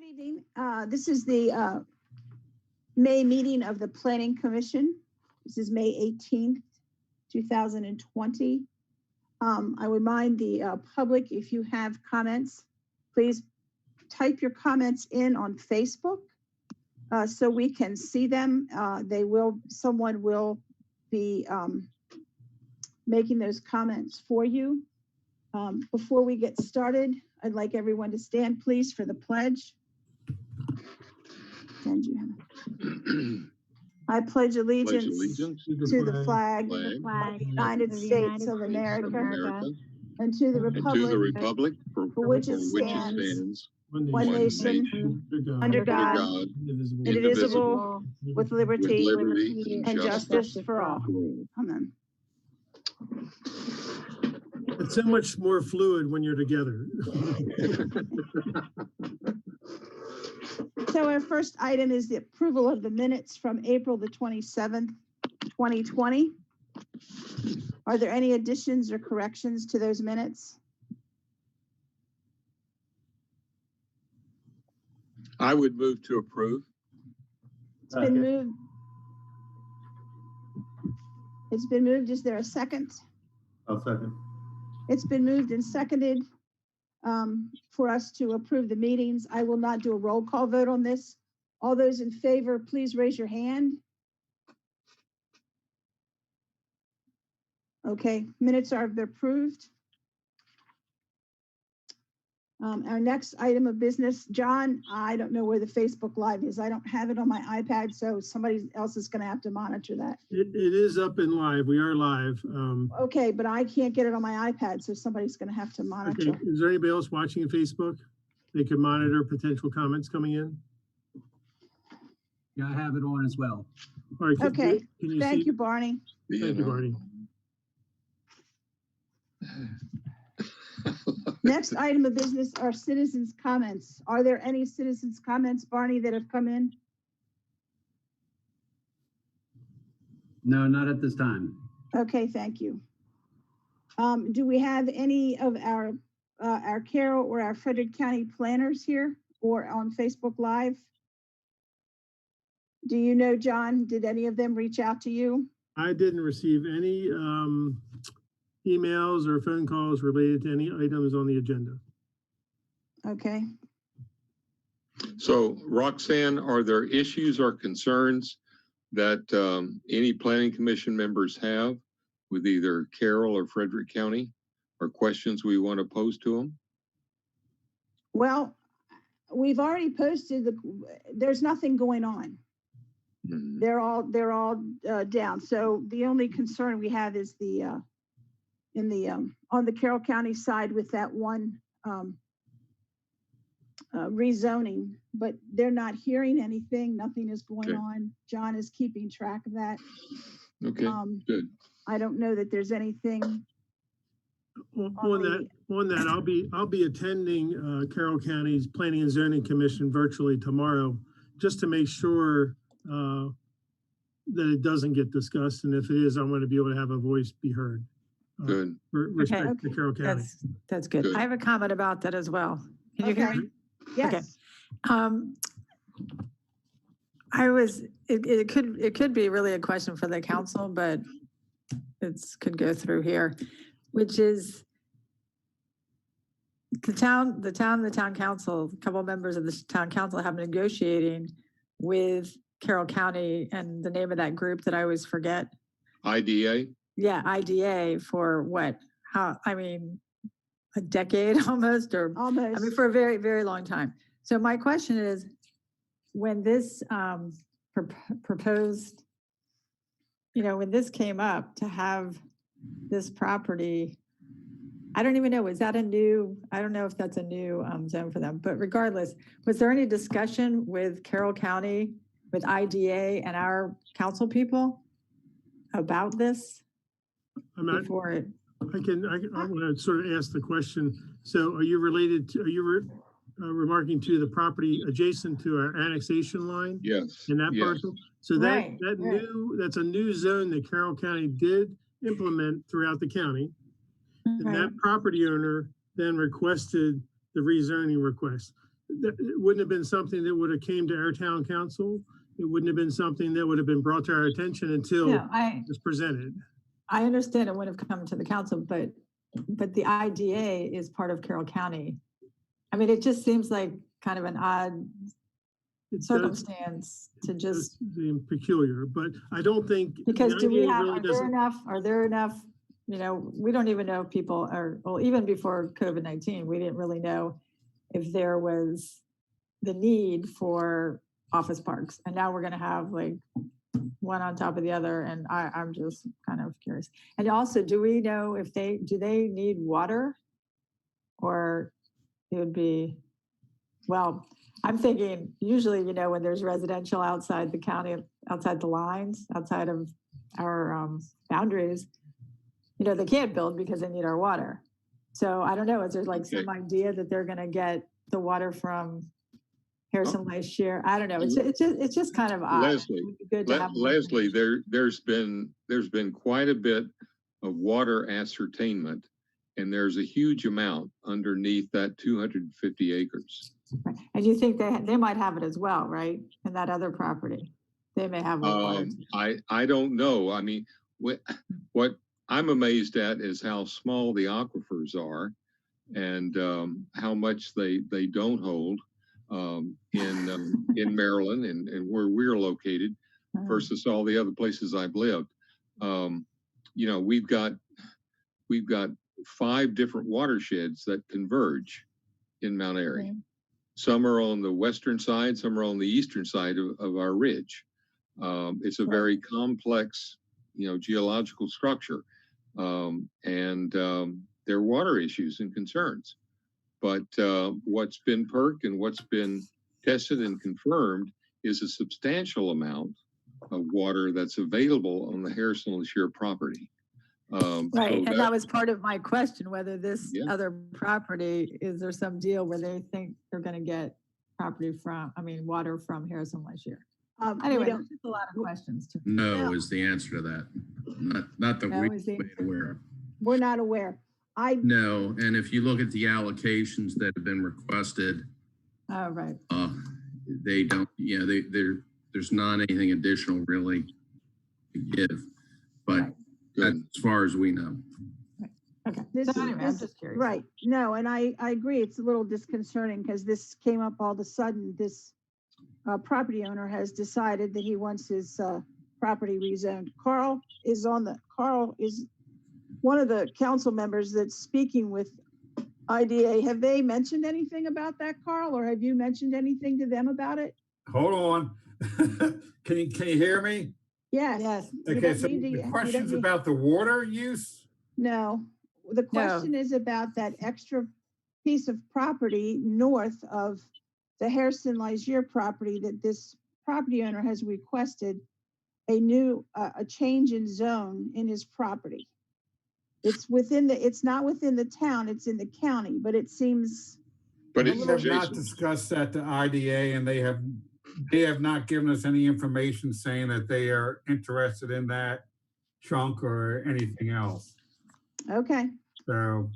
Good evening. This is the May meeting of the Planning Commission. This is May 18th, 2020. I remind the public, if you have comments, please type your comments in on Facebook so we can see them. Someone will be making those comments for you. Before we get started, I'd like everyone to stand, please, for the pledge. I pledge allegiance to the flag of the United States of America and to the republic for which it stands, one nation, under God, indivisible, with liberty and justice for all. Amen. It's so much more fluid when you're together. So our first item is the approval of the minutes from April the 27th, 2020. Are there any additions or corrections to those minutes? I would move to approve. It's been moved. It's been moved. Is there a second? I'll second. It's been moved and seconded for us to approve the meetings. I will not do a roll call vote on this. All those in favor, please raise your hand. Okay, minutes are approved. Our next item of business, John, I don't know where the Facebook Live is. I don't have it on my iPad, so somebody else is going to have to monitor that. It is up and live. We are live. Okay, but I can't get it on my iPad, so somebody's going to have to monitor. Okay. Is there anybody else watching on Facebook? They can monitor potential comments coming in. Yeah, I have it on as well. All right. Okay. Thank you, Barney. Thank you, Barney. Next item of business are citizens' comments. Are there any citizens' comments, Barney, that have come in? No, not at this time. Okay, thank you. Do we have any of our Carroll or our Frederick County planners here or on Facebook Live? Do you know, John, did any of them reach out to you? I didn't receive any emails or phone calls related to any items on the agenda. Okay. So Roxanne, are there issues or concerns that any planning commission members have with either Carroll or Frederick County, or questions we want to pose to them? Well, we've already posted there's nothing going on. Mm-hmm. They're all down. So the only concern we have is the on the Carroll County side with that one rezoning, but they're not hearing anything. Nothing is going on. John is keeping track of that. Okay, good. I don't know that there's anything. On that, I'll be attending Carroll County's Planning and Zoning Commission virtually tomorrow, just to make sure that it doesn't get discussed, and if it is, I want to be able to have a voice be heard. Good. Respect to Carroll County. That's good. I have a comment about that as well. Can you hear me? Yes. Okay. It could be really a question for the council, but it could go through here, which is the town council, a couple of members of the town council have been negotiating with Carroll County, and the name of that group that I always forget. IDA? Yeah, IDA for what? A decade almost, or almost. I mean, for a very, very long time. So my question is, when this proposed, when this came up to have this property, I don't even know, is that I don't know if that's a new zone for them, but regardless, was there any discussion with Carroll County, with IDA and our council people about this? I want to sort of ask the question. So are you remarking to the property adjacent to our annexation line? Yes. In that parcel? So that's a new zone that Carroll County did implement throughout the county. And that property owner then requested the rezoning request. it wouldn't have been something that would have came to our town council. It wouldn't have been something that would have been brought to our attention until No, it was presented. I understand it wouldn't have come to the council, but the IDA is part of Carroll County. I mean, it just seems like kind of an odd It does circumstance to just, seem peculiar, but I don't think. because do we 98 have, really are there enough, you know, we don't even know if people are, well, even before COVID-19, we didn't really know if there was the need for office parks. And now we're going to have like one on top of the other. And I'm just kind of curious. And also, do we know if do they need water? Or it would be, well, I'm thinking usually, you know, when there's residential outside the county, outside the lines, outside of our boundaries, you know, they can't build because they need our water. So I don't know, is there like some idea that they're going to get the water from Harrison Last Year? I don't know. It's just kind of odd. Leslie, there's been quite a bit of water ascertainment, and there's a huge amount underneath that 250 acres. Right. And you think they might have it as well, right? In that other property, they may have water. I don't know. I mean, what I'm amazed at is how small the aquifers are, and how much they don't hold in Maryland and where we're located versus all the other places I've lived. You know, we've got 5 different watersheds that converge in Mount Airy. Okay. Some are on the western side, some are on the eastern side of our ridge. It's a very complex, you know, geological structure, and there are water issues and concerns. But what's been perked and what's been tested and confirmed is a substantial amount of water that's available on the Harrison Last Year property. Right, so and that was part of my question, whether this other property, is there some deal where they think they're going to get water from Harrison Last Year? Anyway, there's just a lot of questions. No is the answer to that. Not that we're aware of. We're not aware. No, and if you look at the allocations that have been requested, oh right, they don't. Yeah, there's not anything additional really to give, but. Right. That's as far as we know. Right. Okay. Anyway, I'm just curious. Right. No, and I agree. It's a little disconcerting because this came up all of a sudden. This property owner has decided that he wants his property rezoned. Carl is one of the council members that's speaking with IDA. Have they mentioned anything about that, Carl, or have you mentioned anything to them about it? Hold on. Can you hear me? Yes. Okay, so the question's about the water use? No, the question is about that extra piece of property north of the Harrison Last Year property that this property owner has requested a change in zone in his property. It's not within the town, it's in the county, but it seems. But we have not discussed that to IDA, and they have not given us any information saying that they are interested in that chunk or anything else. Okay. So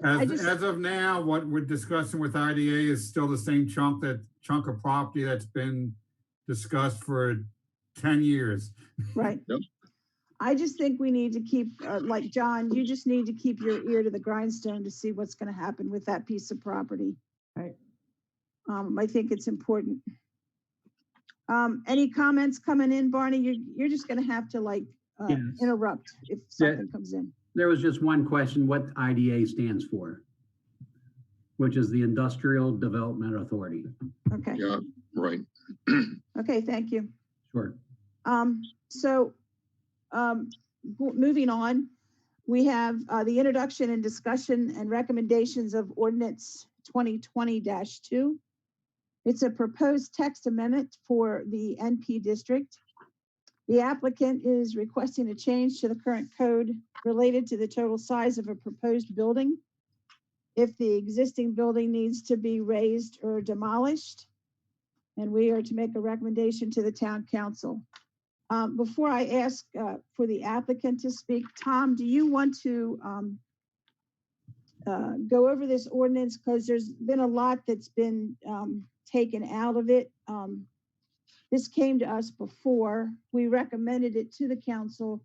as of now, what we're discussing with IDA is still the same chunk of property that's been discussed for 10 years. Right. Yep. I just think we need to keep, like John, you just need to keep your ear to the grindstone to see what's going to happen with that piece of property. Right. I think it's important. Any comments coming in, Barney? You're just going to have to Yes. interrupt if something comes in. There was just one question, what IDA stands for, which is the Industrial Development Authority. Okay. Yeah, right. Okay, thank you. Sure. Moving on, we have the introduction and discussion and recommendations of ordinance 2020-2. It's a proposed text amendment for the NP district. The applicant is requesting a change to the current code related to the total size of a proposed building, if the existing building needs to be raised or demolished, and we are to make a recommendation to the town council. Before I ask for the applicant to speak, Tom, do you want to go over this ordinance because there's been a lot that's been taken out of it. This came to us before. We recommended it to the council.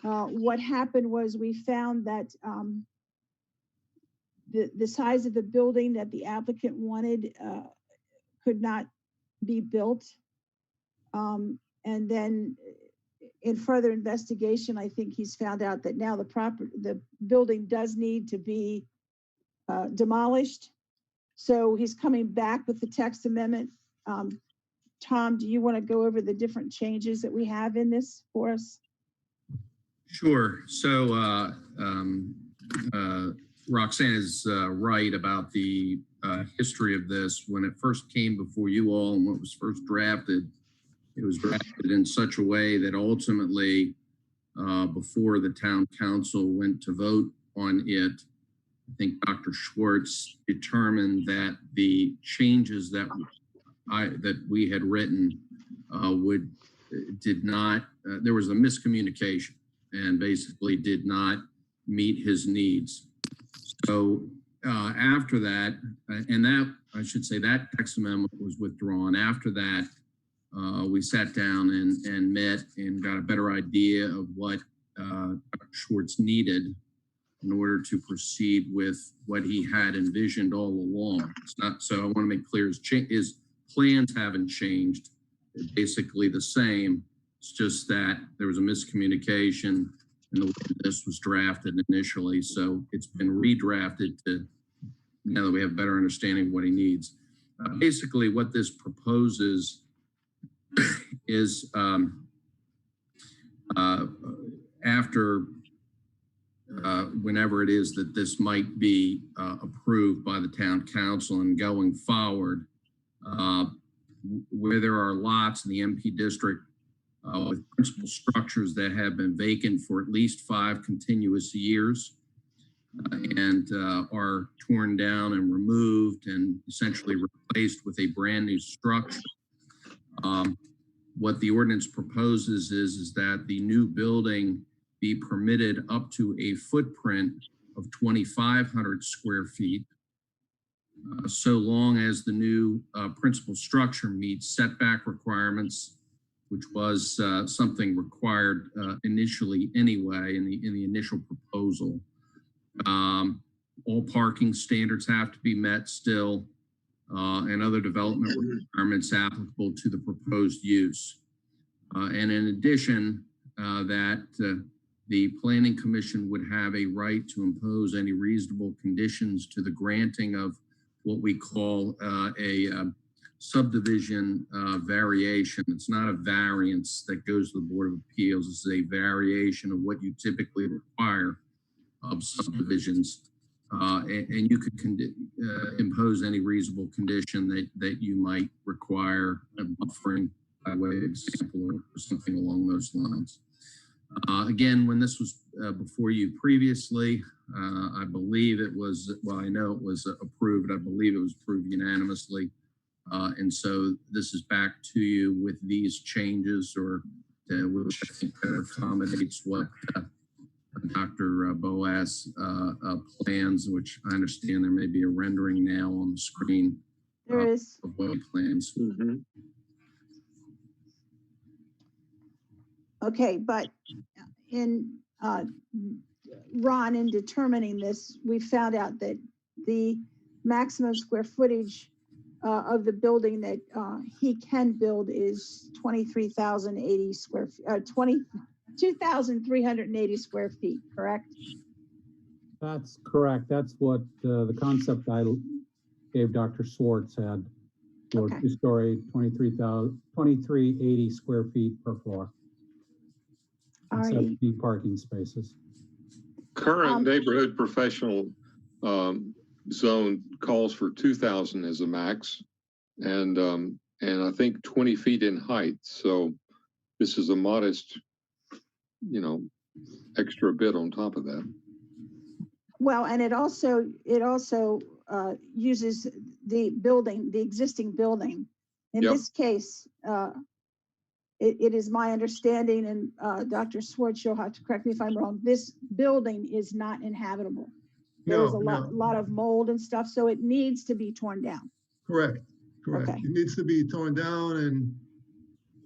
What happened was we found that the size of the building that the applicant wanted could not be built. And then in further investigation, I think he's found out that now the building does need to be demolished. So he's coming back with the text amendment. Tom, do you want to go over the different changes that we have in this for us? Sure. So Roxanne is right about the history of this. When it first came before you all and when it was first drafted, it was drafted in such a way that ultimately, before the town council went to vote on it, I think Dr. Schwartz determined that the changes that we had written there was a miscommunication and basically did not meet his needs. So after that, and that, I should say, that text amendment was withdrawn. After that, we sat down and met and got a better idea of what Dr. Schwartz needed in order to proceed with what he had envisioned all along. It's not, so I want to make clear, his plans haven't changed. They're basically the same. It's just that there was a miscommunication in the way this was drafted initially. So it's been redrafted to, now that we have a better understanding of what he needs. Basically what this proposes is after whenever it is that this might be approved by the town council and going forward, where there are lots in the MP district with principal structures that have been vacant for at least 5 continuous years and are torn down and removed and essentially replaced with a brand new structure. What the ordinance proposes is that the new building be permitted up to a footprint of 2,500 square feet, so long as the new principal structure meets setback requirements, which was something required initially anyway in the initial proposal. All parking standards have to be met still, and other development requirements applicable to the proposed use. And in addition, that the Planning Commission would have a right to impose any reasonable conditions to the granting of what we call a subdivision variation. It's not a variance that goes to the Board of Appeals. It's a variation of what you typically require of subdivisions. And you could impose any reasonable condition that you might require, buffering by way of example or something along those lines. Again, when this was before you previously, I believe it was, well, I know it was approved. I believe it was approved unanimously. And so this is back to you with these changes, or which I think accommodates what Dr. Boas plans, which I understand there may be a rendering now on the screen. There is. Of what he plans. Mm-hmm. Okay, but in Ron, in determining this, we found out that the maximum square footage of the building that he can build is 23,080 square feet, 22,380 square feet, correct? That's correct. That's what the concept I gave Dr. Schwartz had for Okay. 2-story, 2380 square feet per floor. All And right. 70 parking spaces. Current neighborhood professional zone calls for 2,000 as a max, and I think 20 feet in height. So this is a modest, extra bit on top of that. Well, and it also uses the building, the existing building. In Yep. this case, it is my understanding, and Dr. Schwartz, you'll have to correct me if I'm wrong, this building is not inhabitable. There was No, a lot of mold and stuff, so it needs to be torn down. correct. Okay. It needs to be torn down,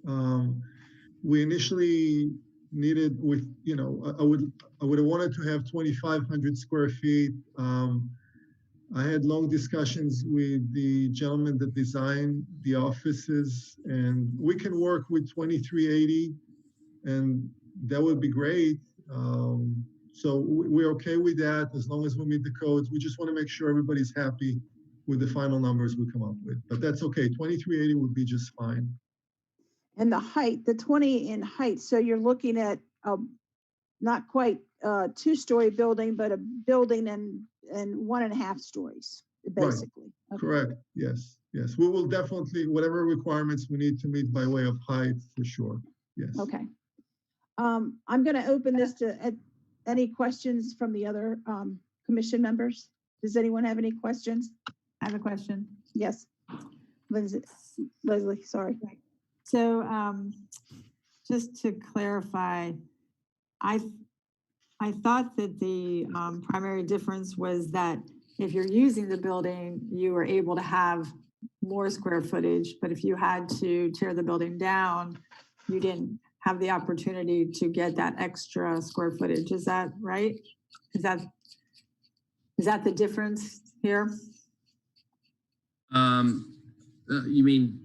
and we initially needed with, I would have wanted to have 2,500 square feet. I had long discussions with the gentleman that designed the offices, and we can work with 2,380, and that would be great. So we're okay with that as long as we meet the codes. We just want to make sure everybody's happy with the final numbers we come up with, but that's okay. 2,380 would be just fine. And the height, the 20 in height, so you're looking at not quite a 2-story building, but a building and 1.5 stories, basically. Right. Okay. Correct. Yes. We will definitely, whatever requirements we need to meet by way of height, for sure. Yes. Okay. I'm going to open this to any questions from the other commission members. Does anyone have any questions? I have a question. Yes. Leslie, sorry. So just to clarify, I thought that the primary difference was that if you're using the building, you were able to have more square footage, but if you had to tear the building down, you didn't have the opportunity to get that extra square footage. Is that right? Is that the difference here? You mean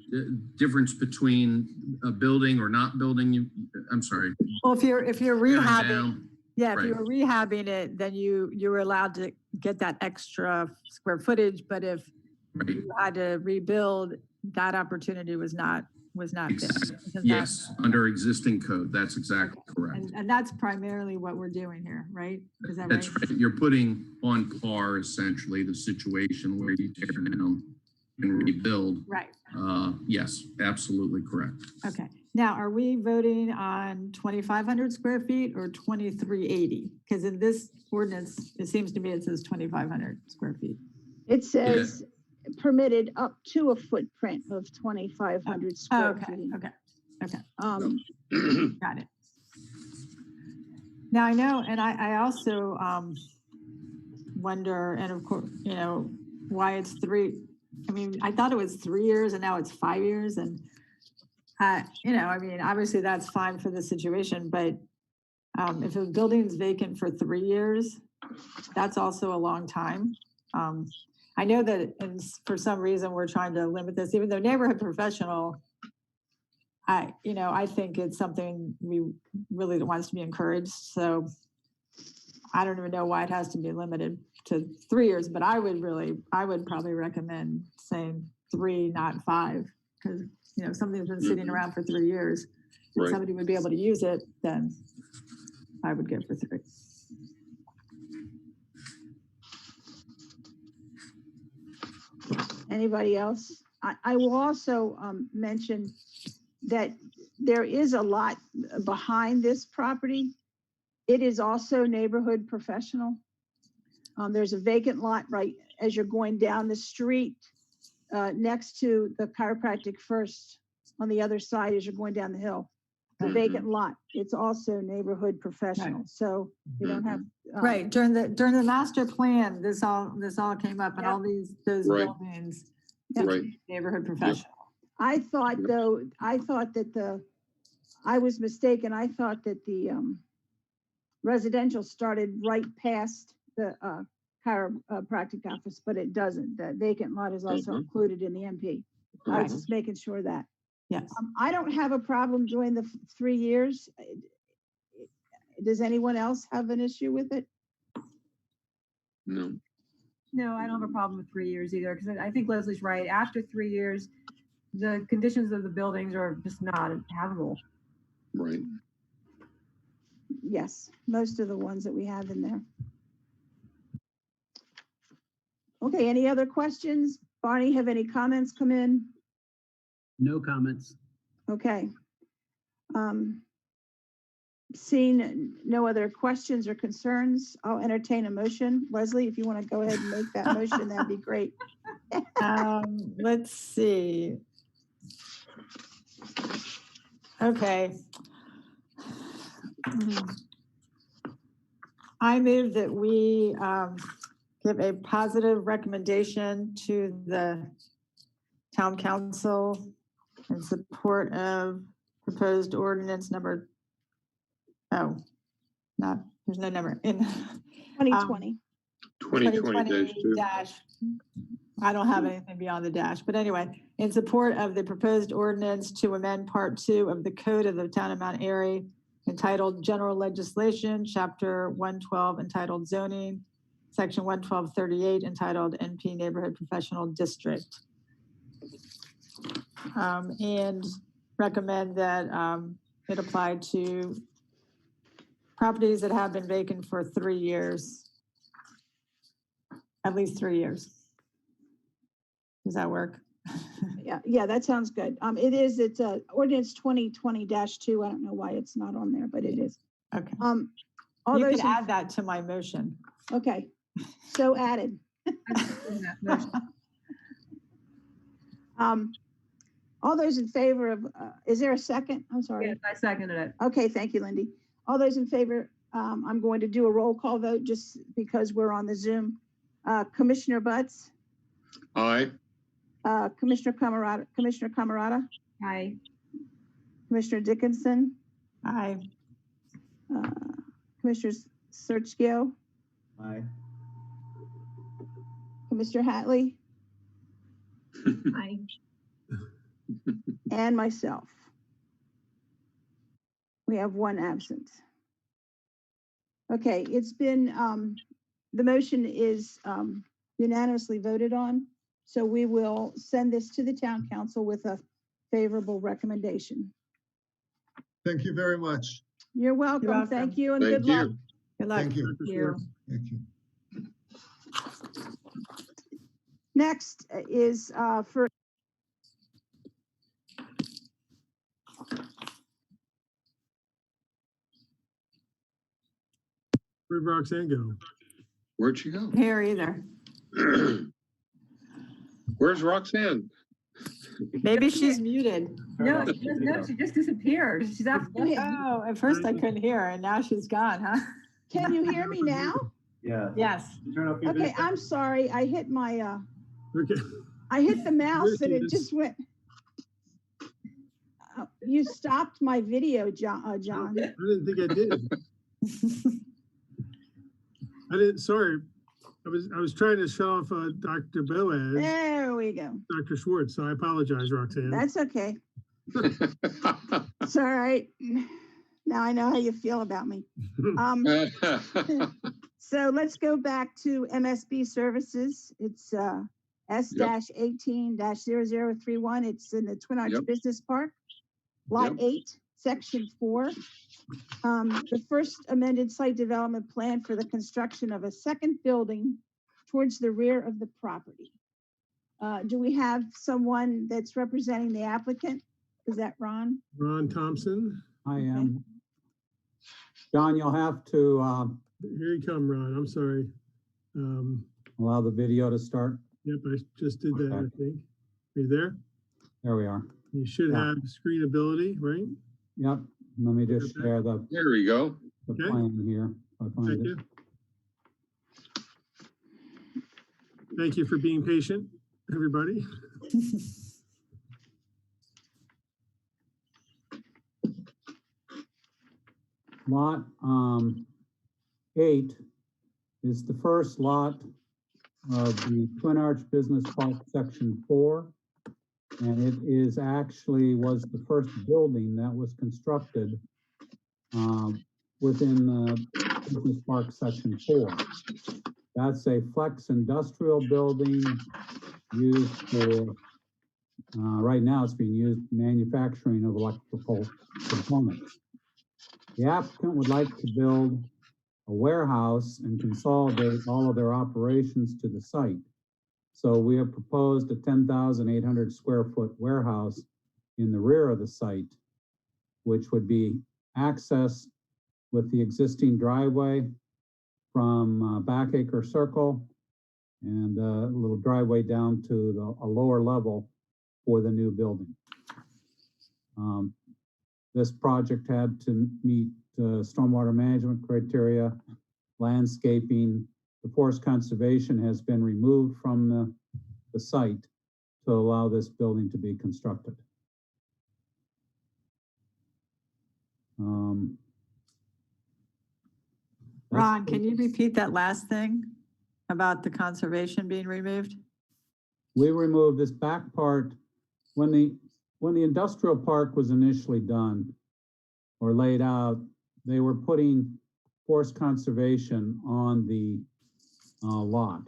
difference between a building or not building? I'm sorry. Well, if you're rehabbing, Down. yeah, if Right. you were rehabbing it, then you were allowed to get that extra square footage. But if Right. you had to rebuild, that opportunity was not there. Exactly. Isn't that- Yes, under existing code. That's exactly correct. And that's primarily what we're doing here, right? Is that That's right? right. You're putting on par essentially the situation where you tear down and rebuild. Right. Yes, absolutely correct. Okay. Now, are we voting on 2,500 square feet or 2,380? Because in this ordinance, it seems to me it says 2,500 square feet. It says permitted up to a footprint of 2,500 square feet. Okay. Um, Got it. Now I know, and I also wonder, and of course, why it's 3. I mean, I thought it was 3 years and now it's 5 years. And, obviously that's fine for the situation, but if a building's vacant for 3 years, that's also a long time. I know that for some reason we're trying to limit this, even though neighborhood professional, I think it's something we really wants to be encouraged. So I don't even know why it has to be limited to 3 years, but I would probably recommend saying 3, not 5, because, something's been sitting around for 3 years. If Right. somebody would be able to use it, then I would go for 3. Anybody else? I will also mention that there is a lot behind this property. It is also neighborhood professional. There's a vacant lot right as you're going down the street next to the chiropractic first on the other side as you're going down the hill. A vacant lot. It's also neighborhood professional. Right. So you don't have Right, during the master plan, this all came up, and Yep. all those Right. buildings, Right. neighborhood professional. I thought that I was mistaken. I thought that the residential started right past the chiropractic office, but it doesn't. The vacant lot is also included in the MP. I was just making sure that. Yes. I don't have a problem doing the 3 years. Does anyone else have an issue with it? No. No, I don't have a problem with 3 years either, because I think Leslie's right. After 3 years, the conditions of the buildings are just not habitable. Right. Yes, most of the ones that we have in there. Okay, any other questions? Barney, have any comments come in? No comments. Okay. Seeing no other questions or concerns, I'll entertain a motion. Leslie, if you want to go ahead and make that motion, that'd be great. Let's see. Okay. I move that we give a positive recommendation to the town council in support of proposed ordinance number, there's no number in 2020. 2020-2. dash, I don't have anything beyond the dash, but anyway, in support of the proposed ordinance to amend Part 2 of the Code of the Town of Mount Airy entitled General Legislation, Chapter 112 entitled Zoning, Section 11238 entitled NP Neighborhood Professional District. And recommend that it apply to properties that have been vacant for 3 years, at least 3 years. Does that work? Yeah, that sounds good. It's ordinance 2020-2. I don't know why it's not on there, but it is. Okay. All You those, can add that to my motion. okay, so added. All those in favor of, is there a second? I'm sorry. Yes, I seconded it. Okay, thank you, Lindy. All those in favor, I'm going to do a roll call vote just because we're on the Zoom. Commissioner Butts, Aye. Commissioner Camerata, Aye. Commissioner Dickinson, Aye. Commissioner Searchgio, Aye. Commissioner Hatley, Aye. and myself. We have one absent. Okay, it's been, the motion is unanimously voted on. So we will send this to the town council with a favorable recommendation. Thank you very much. You're welcome. welcome. Thank you and Thank good luck. you. Good luck. Thank you. Thank you. Thank you. Next is for Where'd Roxanne go? Where'd she go? Here either. Where's Roxanne? Maybe she's muted. No, she just disappeared. She's after. Oh, at first I couldn't hear her and now she's gone, huh? Can you hear me now? Yeah. Yes. Turn off your Okay, video. I'm sorry. I hit my Okay. I hit the mouse and it Yes. just went. You stopped my video, John. I didn't think I did. I didn't, sorry. I was trying to show off Dr. Boaz, There we go. Dr. Schwartz, so I apologize, Roxanne. That's okay. It's all right. Now I know how you feel about me. So let's go back to MSB Services. It's S-18-0031. It's in the Twin Arch Yep. Business Park, Lot Yep. 8, Section 4. The first amended site development plan for the construction of a second building towards the rear of the property. Do we have someone that's representing the applicant? Is that Ron? Ron Thompson. I am. John, you'll have to Here you come, Ron. I'm sorry. allow the video to start. Yep, I just did that, I Okay. think. Are you there? There we are. You should Yeah. have screen ability, right? Yep. Let me just Okay. share the There we go. Okay. plan here. If I find Thank it. you. Thank you for being patient, everybody. Lot 8 is the first lot of the Twin Arch Business Park Section 4. And it is actually was the first building that was constructed within the Business Park Section 4. That's a flex industrial building used for, right now it's being used manufacturing of electrical components. The applicant would like to build a warehouse and consolidate all of their operations to the site. So we have proposed a 10,800 square foot warehouse in the rear of the site, which would be accessed with the existing driveway from Backacre Circle and a little driveway down to a lower level for the new building. This project had to meet stormwater management criteria, landscaping, the forest conservation has been removed from the site to allow this building to be constructed. That's- Ron, can you repeat that last thing about the conservation being removed? We removed this back part when the industrial park was initially done or laid out. They were putting forest conservation on the lot.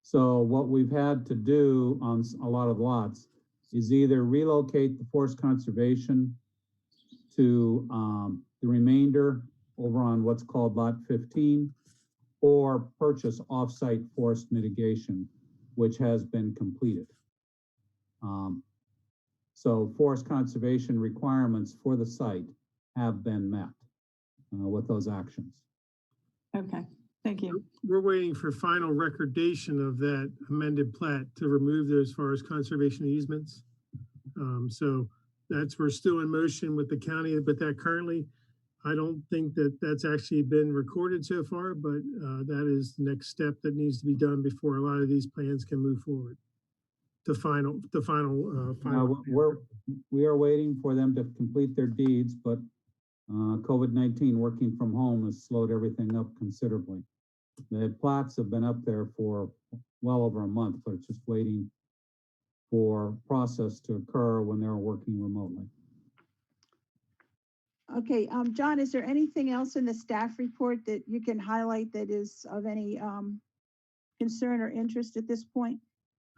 So what we've had to do on a lot of lots is either relocate the forest conservation to the remainder over on what's called Lot 15, or purchase off-site forest mitigation, which has been completed. So forest conservation requirements for the site have been met with those actions. Okay, thank you. We're waiting for final recordation of that amended plat to remove those forest conservation easements. So we're still in motion with the county, but that currently, I don't think that that's actually been recorded so far, but that is the next step that needs to be done before a lot of these plans can move forward. We are waiting for them to complete their deeds, but COVID-19 working from home has slowed everything up considerably. The plats have been up there for well over a month, but it's just waiting for process to occur when they're working remotely. Okay, John, is there anything else in the staff report that you can highlight that is of any concern or interest at this point?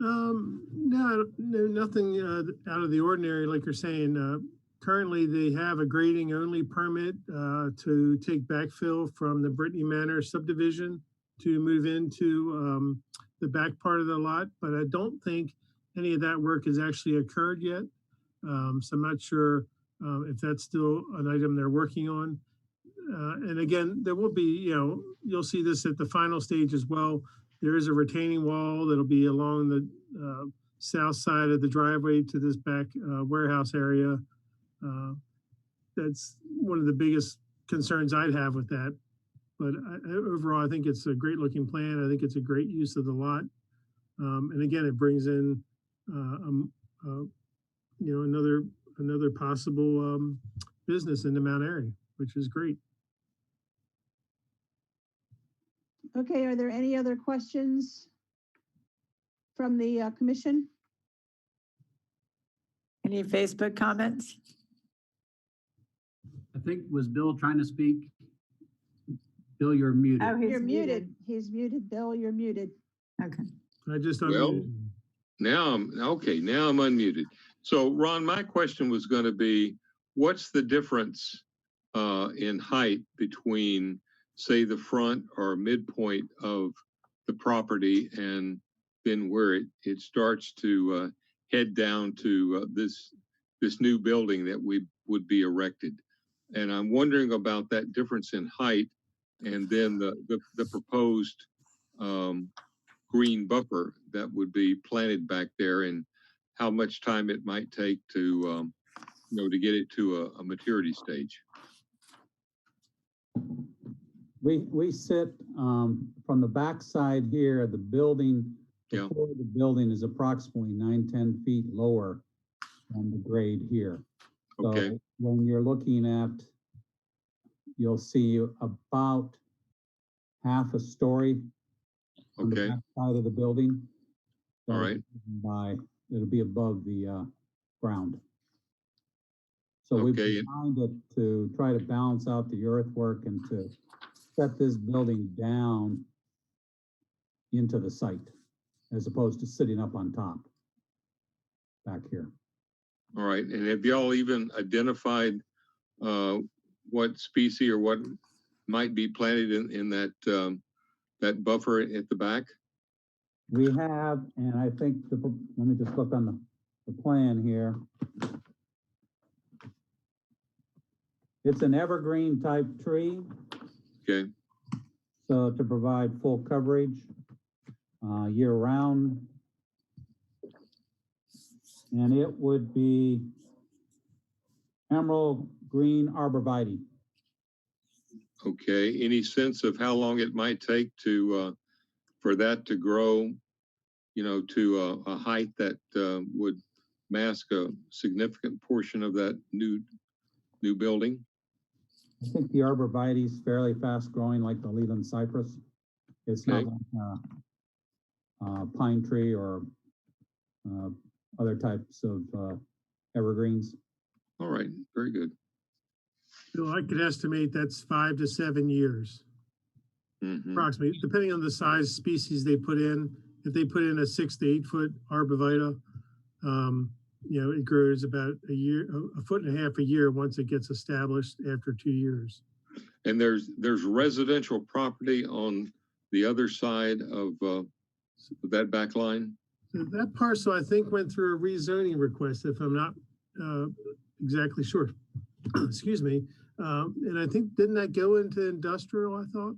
No, nothing out of the ordinary, like you're saying. Currently, they have a grading only permit to take backfill from the Brittany Manor subdivision to move into the back part of the lot, but I don't think any of that work has actually occurred yet. So I'm not sure if that's still an item they're working on. And again, there will be, you'll see this at the final stage as well. There is a retaining wall that'll be along the south side of the driveway to this back warehouse area. That's one of the biggest concerns I'd have with that. But overall, I think it's a great looking plan. I think it's a great use of the lot. And again, it brings in, another possible business into Mount Airy, which is great. Okay, are there any other questions from the commission? Any Facebook comments? I think, was Bill trying to speak? Bill, you're muted. Oh, You're muted. He's muted. Bill, you're muted. Okay. I just Well, unmuted. now I'm unmuted. So Ron, my question was going to be, what's the difference in height between, say, the front or midpoint of the property and then where it starts to head down to this new building that would be erected? And I'm wondering about that difference in height and then the proposed green buffer that would be planted back there, and how much time it might take to to get it to a maturity stage. We sit from the back side here, the building, the floor of the building is approximately 9-10 feet lower than the grade here. Okay. So when you're looking at, you'll see about half a story on the back side of the building. So all right. It'll be above the ground. So we've designed it to try to balance out the earthwork and to set this building down into the site as opposed to sitting up on top back here. All right. And have y'all even identified what species or what might be planted in that buffer at the back? We have, and I think let me just look on the plan here. It's an evergreen type tree. Okay. So to provide full coverage year round. And it would be emerald green arborvitae. Okay, any sense of how long it might take to, for that to grow, you know, to a height that would mask a significant portion of that new building? I think the arborvitae is fairly fast growing like the Leland cypress. It's not Okay. like pine tree or other types of evergreens. All right, very good. So I could estimate that's 5 to 7 years, Mhm. approximately, depending on the size species they put in. If they put in a 6 to 8 foot arborvitae, you know, it grows about a year, a foot and a half a year once it gets established after 2 years. And there's residential property on the other side of that back line? So that parcel, I think, went through a rezoning request, if I'm not exactly sure. Excuse me. And I think, didn't that go into industrial, I thought?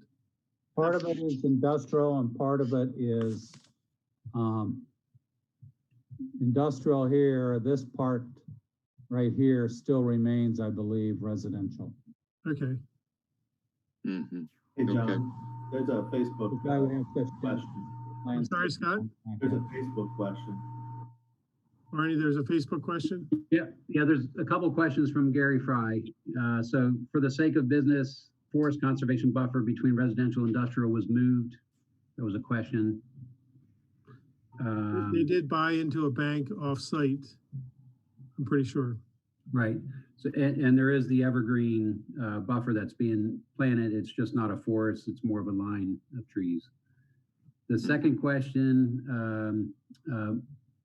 Part of it is industrial and part of it is industrial here. This part right here still remains, I believe, residential. Okay. Mhm. Hey, Okay. John, there's a Facebook The guy would have such question. I'm sorry, Scott. There's a Facebook question. Barney, there's a Facebook question. Yeah, there's a couple of questions from Gary Fry. So for the sake of business, forest conservation buffer between residential and industrial was moved. There was a question. They did buy into a bank off-site, I'm pretty sure. Right. So, and there is the evergreen buffer that's being planted. It's just not a forest. It's more of a line of trees. The second question,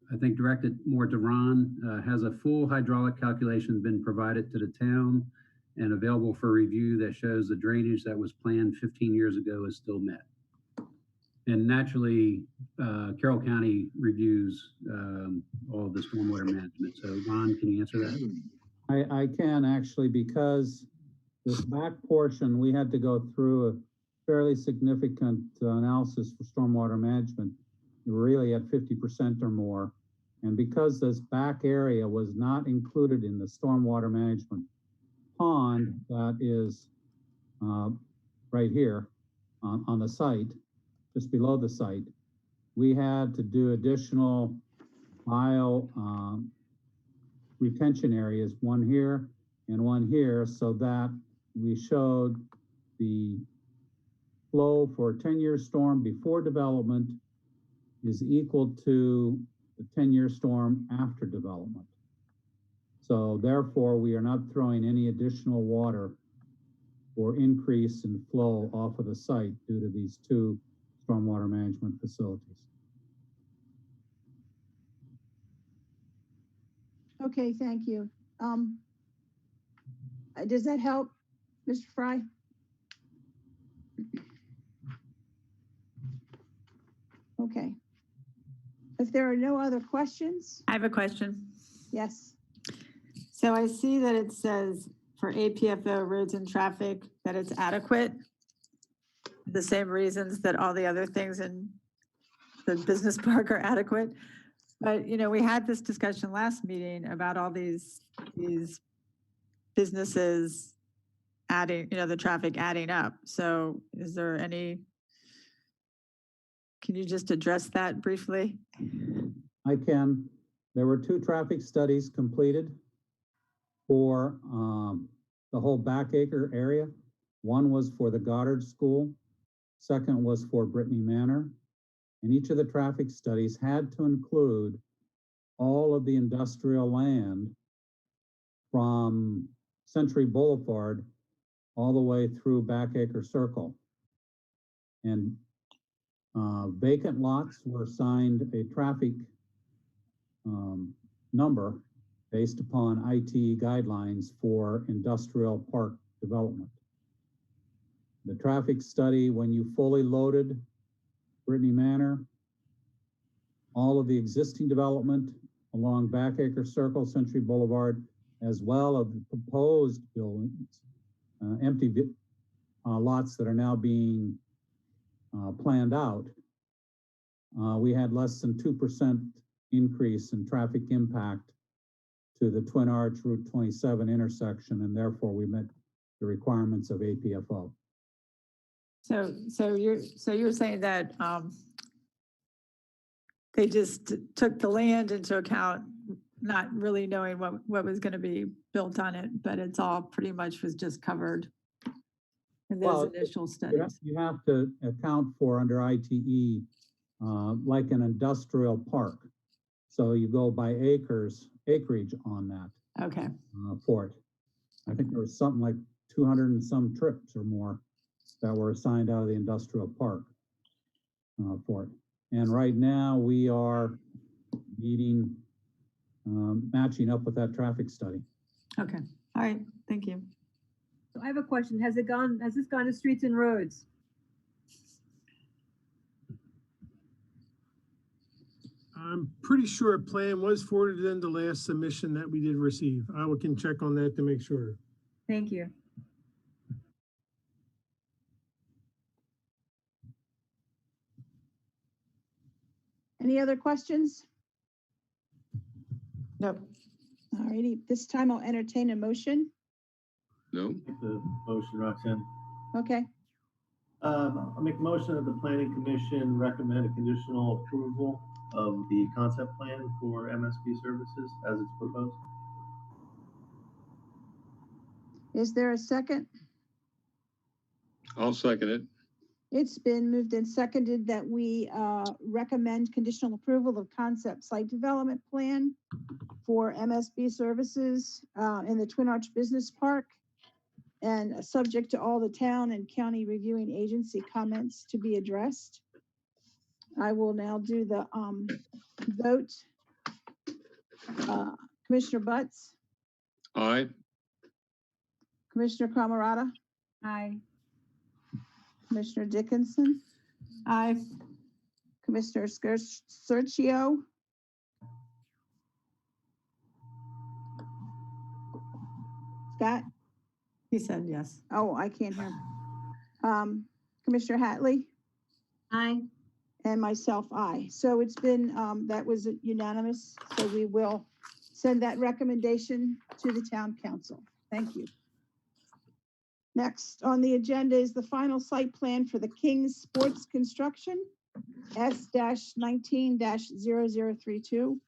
I think directed more to Ron, has a full hydraulic calculation been provided to the town and available for review that shows the drainage that was planned 15 years ago is still met? And naturally, Carroll County reviews all of the stormwater management. So Ron, can you answer that? I can actually, because this back portion, we had to go through a fairly significant analysis for stormwater management. We were really at 50% or more. And because this back area was not included in the stormwater management pond that is right here on the site, just below the site, we had to do additional retention areas, one here and one here, so that we showed the flow for a 10-year storm before development is equal to the 10-year storm after development. So therefore, we are not throwing any additional water or increase in flow off of the site due to these two stormwater management facilities. Okay, thank you. Does that help, Mr. Fry? Okay. If there are no other questions, I have a question. yes. So I see that it says for APFO roads and traffic that it's adequate. The same reasons that all the other things in the business park are adequate. But, you know, we had this discussion last meeting about all these businesses adding, you know, the traffic adding up. So is there any, can you just address that briefly? I can. There were two traffic studies completed for the whole back acre area. One was for the Goddard School. Second was for Brittany Manor. And each of the traffic studies had to include all of the industrial land from Century Boulevard all the way through Back Acre Circle. And vacant lots were assigned a traffic number based upon IT guidelines for industrial park development. The traffic study, when you fully loaded Brittany Manor, all of the existing development along Back Acre Circle, Century Boulevard, as well as the proposed buildings, empty lots that are now being planned out, we had less than 2% increase in traffic impact to the Twin Arch Route 27 intersection, and therefore we met the requirements of APFO. So you're saying that they just took the land into account, not really knowing what was going to be built on it, but it's all pretty much was just covered in those Well, initial You studies. you have to account for under ITE, like an industrial park. So you go by acreage on that, Okay, for it. I think there was something like 200 and some trips or more that were assigned out of the industrial park, for it. And right now we are meeting, matching up with that traffic study. okay, all right, thank you. So I have a question. Has this gone to Streets and Roads? I'm pretty sure a plan was forwarded in the last submission that we did receive. Can check on that to make sure. Thank you. Any other questions? Nope. All righty, this time I'll entertain a motion. No? Make the motion, Roxanne. Okay, I'll make a motion that the planning commission recommend a conditional approval of the concept plan for MSP services as it's proposed. is there a second? I'll second it. It's been moved and seconded that we recommend conditional approval of concept site development plan for MSB services in the Twin Arch Business Park, and subject to all the town and county reviewing agency comments to be addressed. I will now do the vote. Commissioner Butts, Aye. Commissioner Camerata, Aye. Commissioner Dickinson, Aye. Commissioner Sergio, Scott. He said yes. Oh, I can't hear. Commissioner Hatley Aye. and myself, aye. So it's been, that was unanimous. So we will send that recommendation to the town council. Thank you. Next on the agenda is the final site plan for the King's Sports Construction, S-19-0032.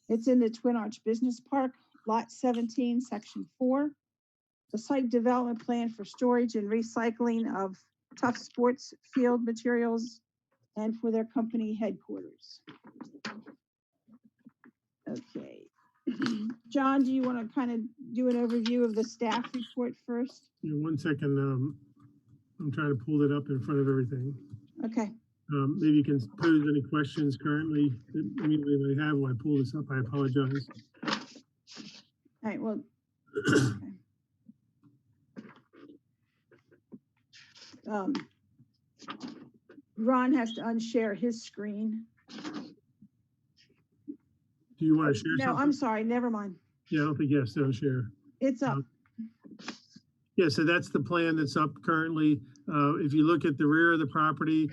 It's in the Twin Arch Business Park, Lot 17, Section 4. The site development plan for storage and recycling of tough sports field materials and for their company headquarters. Okay. John, do you want to kind of do an overview of the staff report first? Yeah, 1 second. I'm trying to pull it up in front of everything. Okay. Maybe you can pose any questions currently that anybody may have while I pull this up. I apologize. All right, well. Okay. Ron has to unshare his screen. Do you want to share No, something? I'm sorry, never mind. Yeah, I don't think you have to share. It's up. Yeah, so that's the plan that's up currently. If you look at the rear of the property,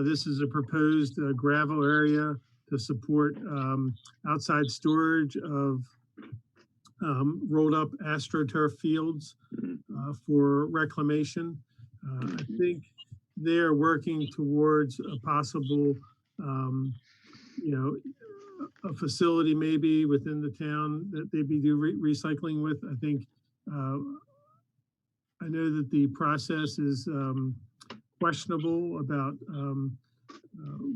this is a proposed gravel area to support outside storage of rolled up AstroTurf fields for reclamation. I think they're working towards a possible, a facility maybe within the town that they'd be doing recycling with. I think, I know that the process is questionable about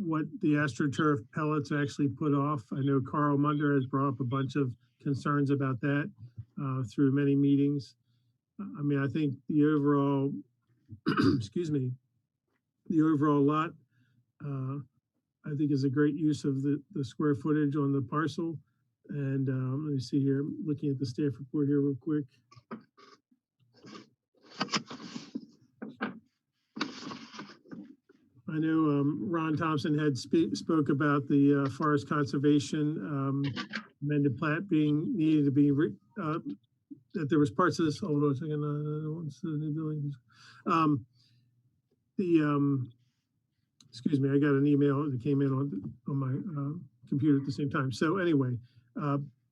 what the AstroTurf pellets actually put off. I know Carl Munder has brought up a bunch of concerns about that through many meetings. I mean, I think the overall, excuse me, the overall lot, I think is a great use of the square footage on the parcel. And let me see here, I'm looking at the staff report here real quick. I know Ron Thompson had spoke about the forest conservation amended plat being needed to be, that there was parts of this, hold on a second, what's the new building? Excuse me, I got an email that came in on my computer at the same time. So anyway,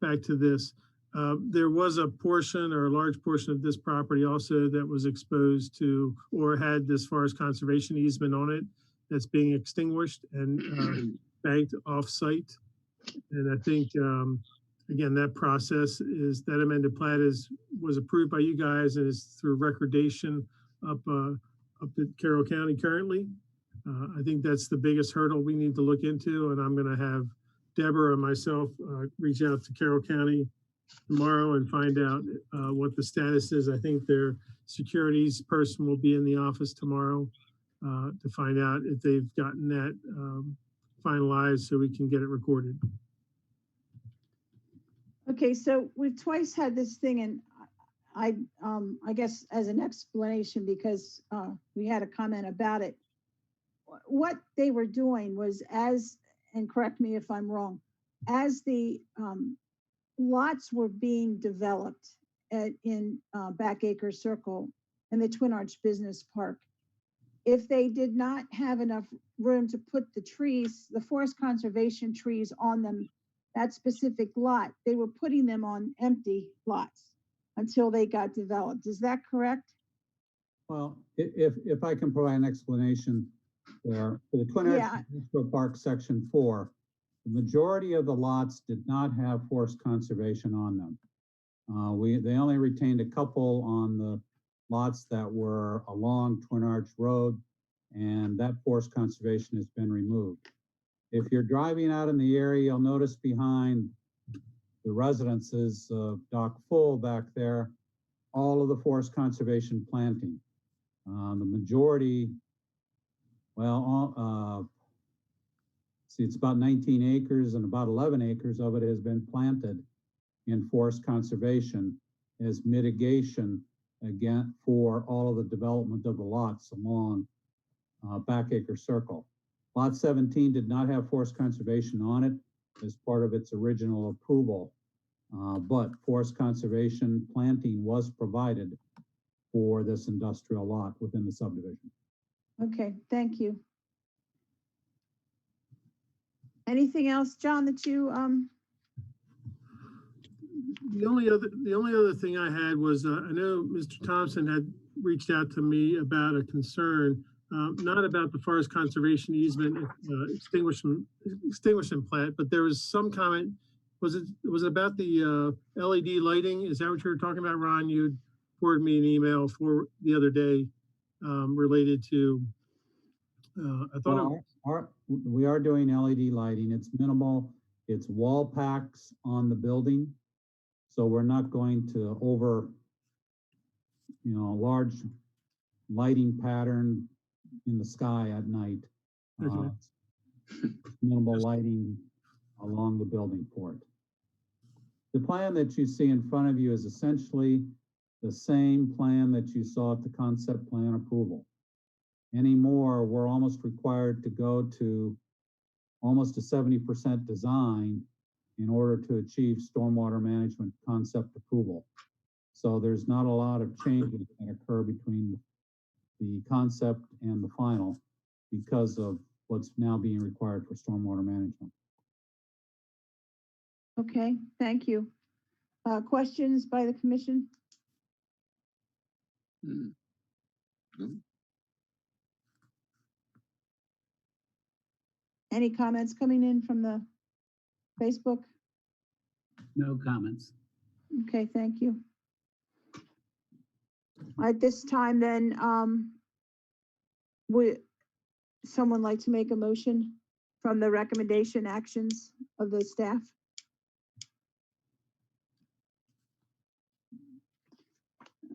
back to this. There was a portion or a large portion of this property also that was exposed to or had this forest conservation easement on it that's being extinguished and banked off-site. And I think, again, that process is, that amended plat was approved by you guys and is through recordation up at Carroll County currently. I think that's the biggest hurdle we need to look into, and I'm gonna have Deborah and myself reach out to Carroll County tomorrow and find out what the status is. I think their securities person will be in the office tomorrow to find out if they've gotten that finalized so we can get it recorded. Okay, so we've twice had this thing, and I guess as an explanation, because we had a comment about it. What they were doing was, and correct me if I'm wrong, as the lots were being developed in Backacre Circle and the Twin Arch Business Park, if they did not have enough room to put the trees, the forest conservation trees on them, that specific lot, they were putting them on empty lots until they got developed. Is that correct? Well, if I can provide an explanation there, for the Twin Arch Industrial Park Section 4, the majority of the lots did not have forest conservation on them. They only retained a couple on the lots that were along Twin Arch Road, and that forest conservation has been removed. If you're driving out in the area, you'll notice behind the residences of Dock Full back there, all of the forest conservation planting. The majority, well, see, it's about 19 acres and about 11 acres of it has been planted in forest conservation as mitigation again for all of the development of the lots along Backacre Circle. Lot 17 did not have forest conservation on it as part of its original approval, but forest conservation planting was provided for this industrial lot within the subdivision. Okay, thank you. Anything else, John, that you The only other thing I had was I know Mr. Thompson had reached out to me about a concern, not about the forest conservation easement extinguishment plat, but there was some comment. Was it about the LED lighting? Is that what you were talking about, Ron? You forwarded me an email for the other day related to. I thought we are doing LED lighting. It's minimal. It's wall packs on the building. So we're not going to large lighting pattern in the sky at night. Okay. Minimal lighting along the building port. The plan that you see in front of you is essentially the same plan that you saw at the concept plan approval. Anymore, we're almost required to go to almost a 70% design in order to achieve stormwater management concept approval. So there's not a lot of changes that occur between the concept and the final because of what's now being required for stormwater management. okay, thank you. Questions by the commission? No. Any comments coming in from the Facebook? No comments. Okay, thank you. At this time then, would someone like to make a motion from the recommendation actions of the staff?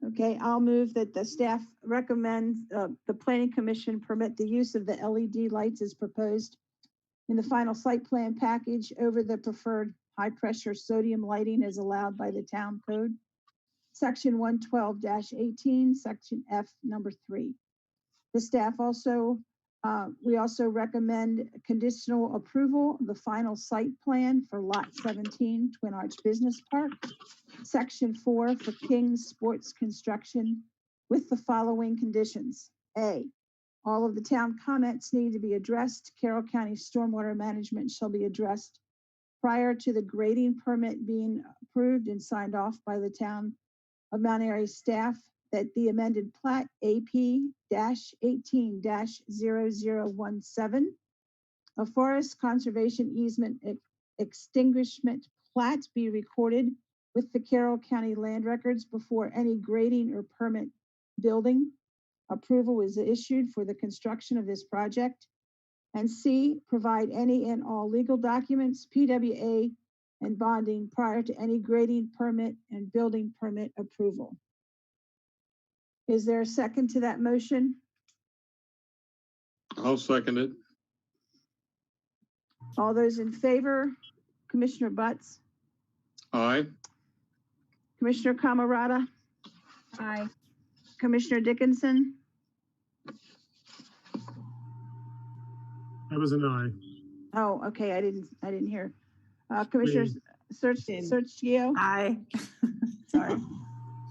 Okay, I'll move that the staff recommends the planning commission permit the use of the LED lights as proposed in the final site plan package over the preferred high pressure sodium lighting as allowed by the town code. Section 112-18, section F, number 3. The staff also, we also recommend conditional approval of the final site plan for lot 17, Twin Arch Business Park. Section 4 for King's Sports Construction with the following conditions. A, all of the town comments need to be addressed. Carroll County Stormwater Management shall be addressed prior to the grading permit being approved and signed off by the town of Mount Airy staff, that the amended plat AP-18-0017, a forest conservation easement extinguishment plat, be recorded with the Carroll County Land Records before any grading or permit building approval is issued for the construction of this project. And C, provide any and all legal documents, PWA, and bonding prior to any grading permit and building permit approval. Is there a second to that motion? I'll second it. All those in favor? Commissioner Butts, Aye. Commissioner Camerata, Aye. Commissioner Dickinson, That was an aye. oh, okay, I didn't hear. Commissioner Sergio, Aye. Sorry.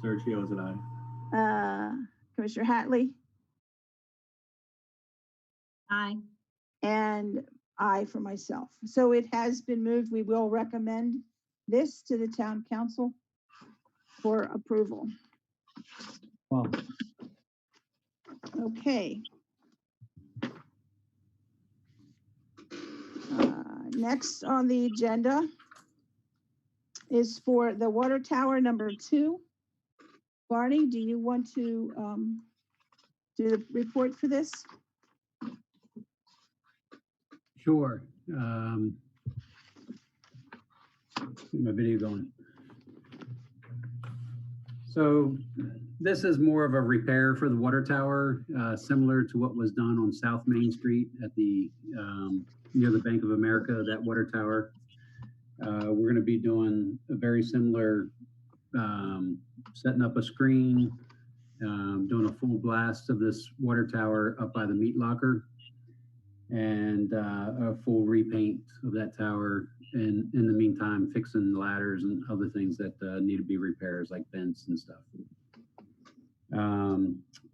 Sergio is an aye. Commissioner Hatley, Aye. and I for myself. So it has been moved. We will recommend this to the town council for approval. Well, Okay. Next on the agenda is for the water tower number 2. Barney, do you want to do the report for this? Sure. Get my video going. So this is more of a repair for the water tower, similar to what was done on South Main Street at the near the Bank of America, that water tower. We're going to be doing a very similar, setting up a screen, doing a full blast of this water tower up by the meat locker, and a full repaint of that tower. And in the meantime, fixing ladders and other things that need to be repairs, like vents and stuff.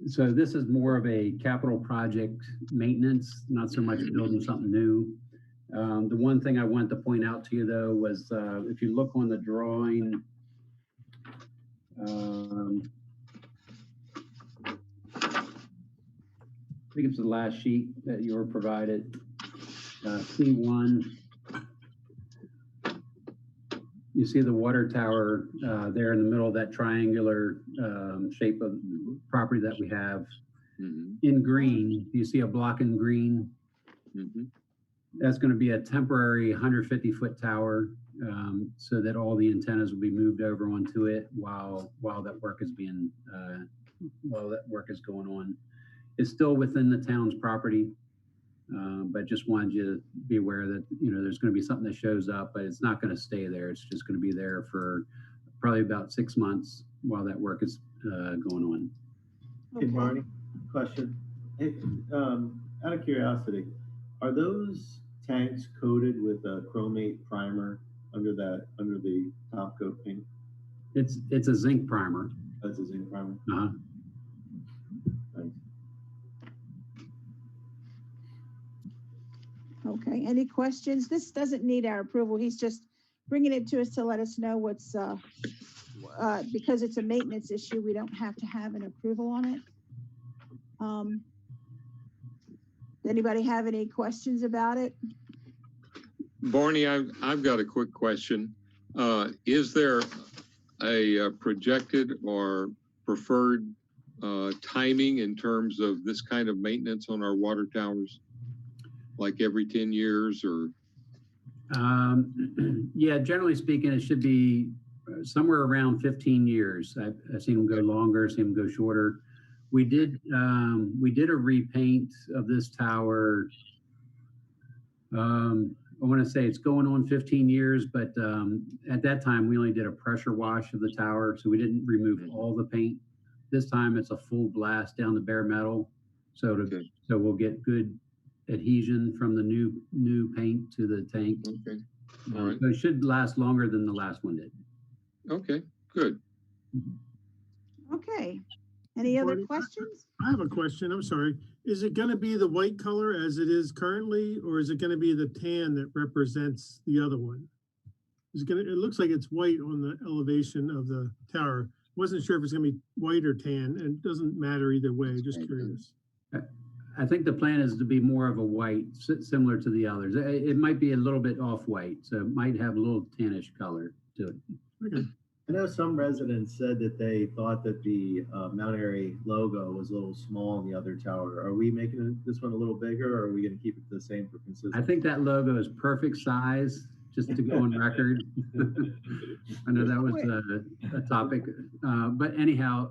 So this is more of a capital project maintenance, not so much building something new. The one thing I wanted to point out to you though was if you look on the drawing, I think it's the last sheet that you were provided, C1. You see the water tower there in the middle of that triangular shape of property that we have. In green. You see a block in green. That's going to be a temporary 150-foot tower so that all the antennas will be moved over onto it while that work is being going on. It's still within the town's property. But just wanted you to be aware that, you know, there's going to be something that shows up, but it's not going to stay there. It's just going to be there for probably about 6 months while that work is going on. Hey, Barney, question. Hey, out of curiosity, are those tanks coated with a chromate primer under the top coat paint? It's a zinc primer. That's a zinc primer? Uh-huh. Thanks. Okay, any questions? This doesn't need our approval. He's just bringing it to us to let us know what's, because it's a maintenance issue, we don't have to have an approval on it. Does anybody have any questions about it? Barney, I've got a quick question. Is there a projected or preferred timing in terms of this kind of maintenance on our water towers? Like every 10 years or? Yeah, generally speaking, it should be somewhere around 15 years. I've seen them go longer, seen them go shorter. We did a repaint of this tower. I want to say it's going on 15 years, but at that time we only did a pressure wash of the tower, so we didn't remove all the paint. This time it's a full blast down the bare metal, so we'll get good adhesion from the new paint to the tank. Okay. All right. So it should last longer than the last one did. Okay, good. Okay, any other questions? I have a question. I'm sorry. Is it going to be the white color as it is currently, or is it going to be the tan that represents the other one? it looks like it's white on the elevation of the tower. Wasn't sure if it's gonna be white or tan, and it doesn't matter either way, just curious. I think the plan is to be more of a white, similar to the others. It might be a little bit off-white, so it might have a little tannish color to it. Okay. I know some residents said that they thought that the Mount Airy logo was a little small on the other tower. Are we making this one a little bigger, or are we going to keep it the same for consistency? I think that logo is perfect size, just to go on record. I know that was a topic, but anyhow,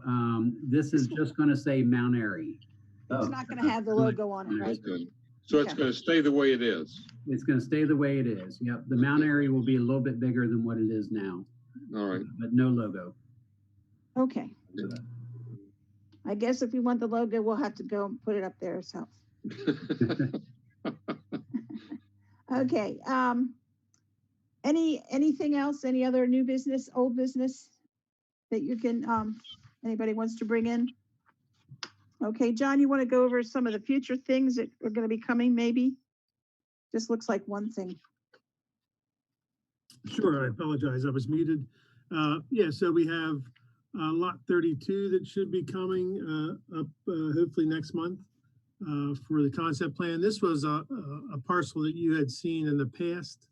this is just going to say Mount Airy. It's not gonna have the logo on it, right? Okay. So it's Okay. going to stay the way it is. It's going to stay the way it is. Yep, the Mount Airy will be a little bit bigger than what it is now, All right. but no logo. Okay. I guess if we want the logo, we'll have to go and put it up there ourselves. Okay, anything else, any other new business, old business that you can, anybody wants to bring in? Okay, John, you want to go over some of the future things that are going to be coming, maybe? Just looks like one thing. Sure, I apologize, I was muted. Yeah, so we have lot 32 that should be coming up hopefully next month for the concept plan. This was a parcel that you had seen in the past.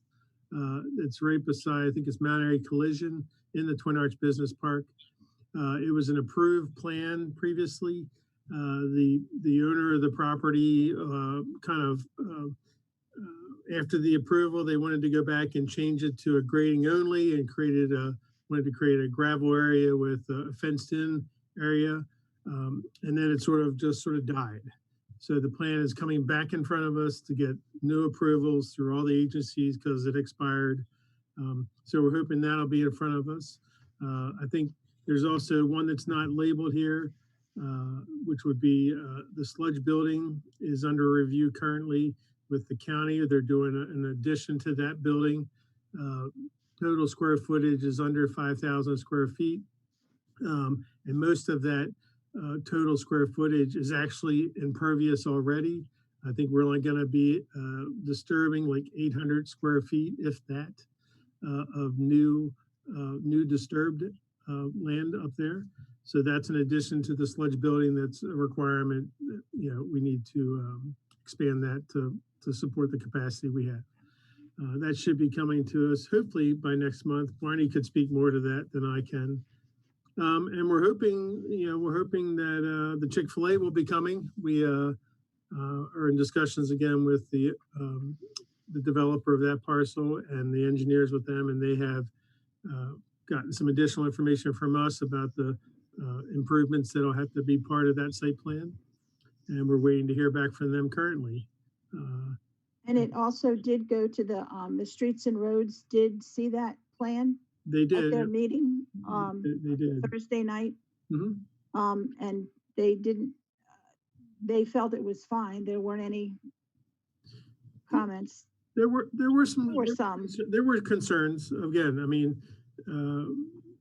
It's right beside, I think it's Mount Airy Collision in the Twin Arch Business Park. It was an approved plan previously. The owner of the property after the approval, they wanted to go back and change it to a grading only and wanted to create a gravel area with a fenced in area. And then it sort of died. So the plan is coming back in front of us to get new approvals through all the agencies because it expired. So we're hoping that'll be in front of us. I think there's also one that's not labeled here, which would be the Sludge Building is under review currently with the county. They're doing an addition to that building. Total square footage is under 5,000 square feet. And most of that total square footage is actually impervious already. I think we're only going to be disturbing like 800 square feet, if that, of new disturbed land up there. So that's an addition to the Sludge Building. That's a requirement. We need to expand that to support the capacity we have. That should be coming to us hopefully by next month. Barney could speak more to that than I can. And we're hoping that the Chick-fil-A will be coming. We are in discussions again with the developer of that parcel and the engineers with them, and they have gotten some additional information from us about the improvements that'll have to be part of that site plan. And we're waiting to hear back from them currently. And it also did go to the Streets and Roads did see that plan They did. at their meeting They did. Thursday night. Mhm. And they felt it was fine. There weren't any comments. There were some. There were some. There were concerns. Again, I mean,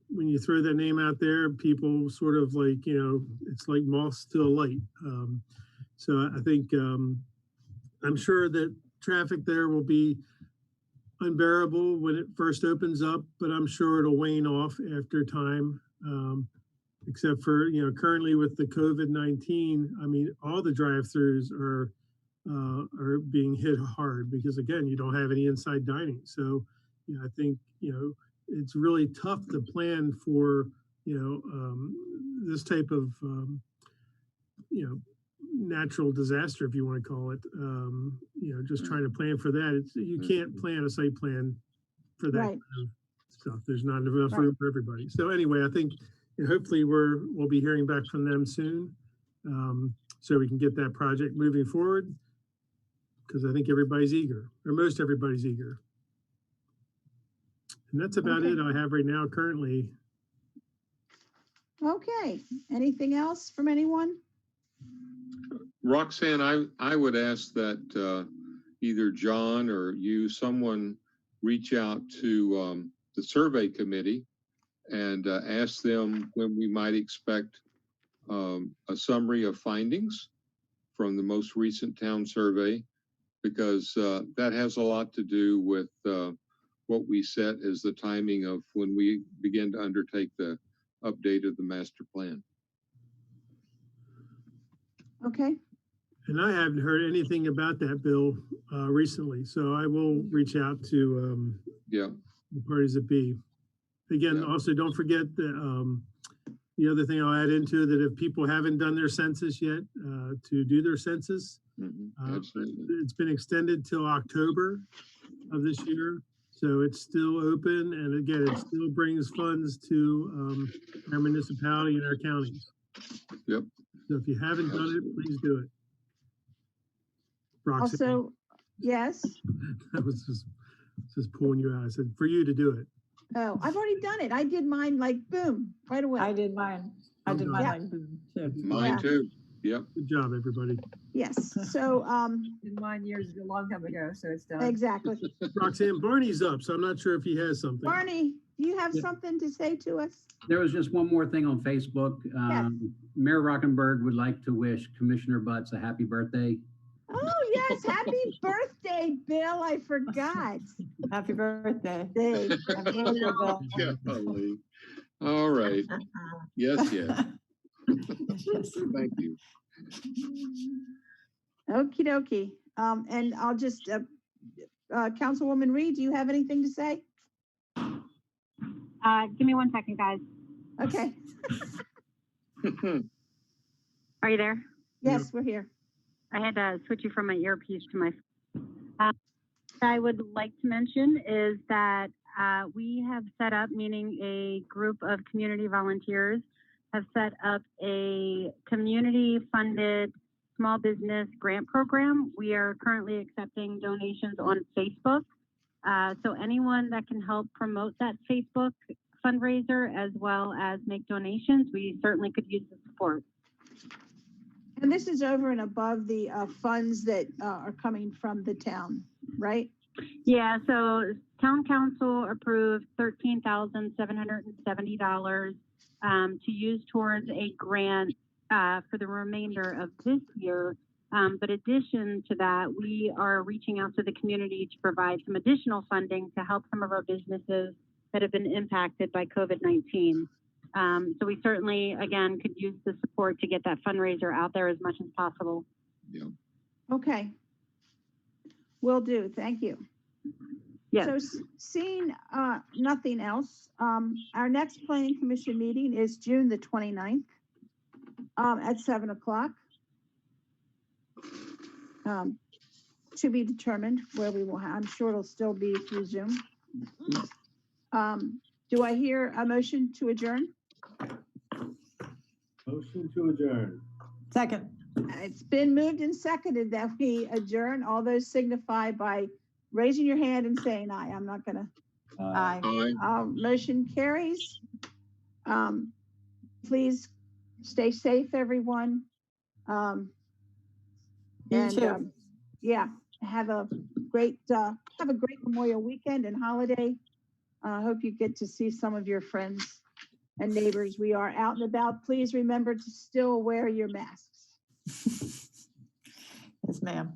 when you throw that name out there, people sort of like, it's like moths to a light. So I think I'm sure that traffic there will be unbearable when it first opens up, but I'm sure it'll wane off after time. Except for, currently with the COVID-19, I mean, all the drive-throughs are being hit hard because again, you don't have any inside dining. So, I think, it's really tough to plan for, this type of, natural disaster, if you want to call it, just trying to plan for that. You can't plan a site plan for that Right. kind of stuff. There's not enough room for everybody. So anyway, I think hopefully we'll be hearing back from them soon, so we can get that project moving forward, because I think everybody's eager, or most everybody's eager. And that's about it I have right now currently. Okay, anything else from anyone? Roxanne, I would ask that either John or you, someone reach out to the survey committee and ask them when we might expect a summary of findings from the most recent town survey, because that has a lot to do with what we set as the timing of when we begin to undertake the update of the master plan. Okay, And I haven't heard anything about that bill recently, so I will reach out to Yeah, the parties that be. Again, Yeah. also don't forget the other thing I'll add into that if people haven't done their census yet, to do their census. absolutely. It's been extended till October of this year, so it's still open. And again, it still brings funds to our municipality and our counties. Yep. So if you haven't done it, please do it. Roxanne, also, yes. I was just pulling you out. I said, for you to do it. Oh, I've already done it. I did mine like boom, right away. I did mine. I did mine Yeah. like boom, too. Mine Yeah. too. Yep. Good job, everybody. Yes, so, In mine years, a long time ago, so it's done. exactly. Roxanne, Barney's up, so I'm not sure if he has something. Barney, do you have Yeah. something to say to us? There was just one more thing on Facebook. Mayor Rockenberg would like to wish Commissioner Butts a happy birthday. Oh, yes, happy birthday, Bill. I forgot. Happy birthday. Hey, Happy birthday, Bill. Golly. All right. Yes, yes. Thank you. Okie dokie. And I'll just, Councilwoman Reed, do you have anything to say? Give me 1 second, guys. Okay, Are you there? yes, we're here. I had to switch you from my earpiece to my. What I would like to mention is that we have set up, meaning a group of community volunteers have set up a community-funded small business grant program. We are currently accepting donations on Facebook. So anyone that can help promote that Facebook fundraiser as well as make donations, we certainly could use the support. And this is over and above the funds that are coming from the town, right? Yeah, so town council approved $13,770 to use towards a grant for the remainder of this year. But addition to that, we are reaching out to the community to provide some additional funding to help some of our businesses that have been impacted by COVID-19. So we certainly, again, could use the support to get that fundraiser out there as much as possible. Yeah. Okay. Will do, thank you. Yes. So seeing nothing else, our next planning commission meeting is June the 29th at 7 o'clock. To be determined where we will have, I'm sure it'll still be through Zoom. Do I hear a motion to adjourn? Motion to adjourn. Second. It's been moved and seconded that we adjourn. All those signify by raising your hand and saying aye. I'm not gonna. Aye. Aye. Motion carries. Please stay safe, everyone. You And too. yeah, have a great Memorial weekend and holiday. Hope you get to see some of your friends and neighbors. We are out and about. Please remember to still wear your masks. Yes, ma'am.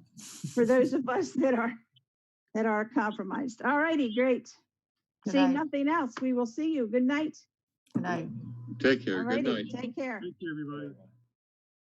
For those of us that are compromised. All righty, great. Good Seeing night. nothing else, we will see you. Good night. Good night. Take care. All Good righty, night. take care. Thank you, everybody.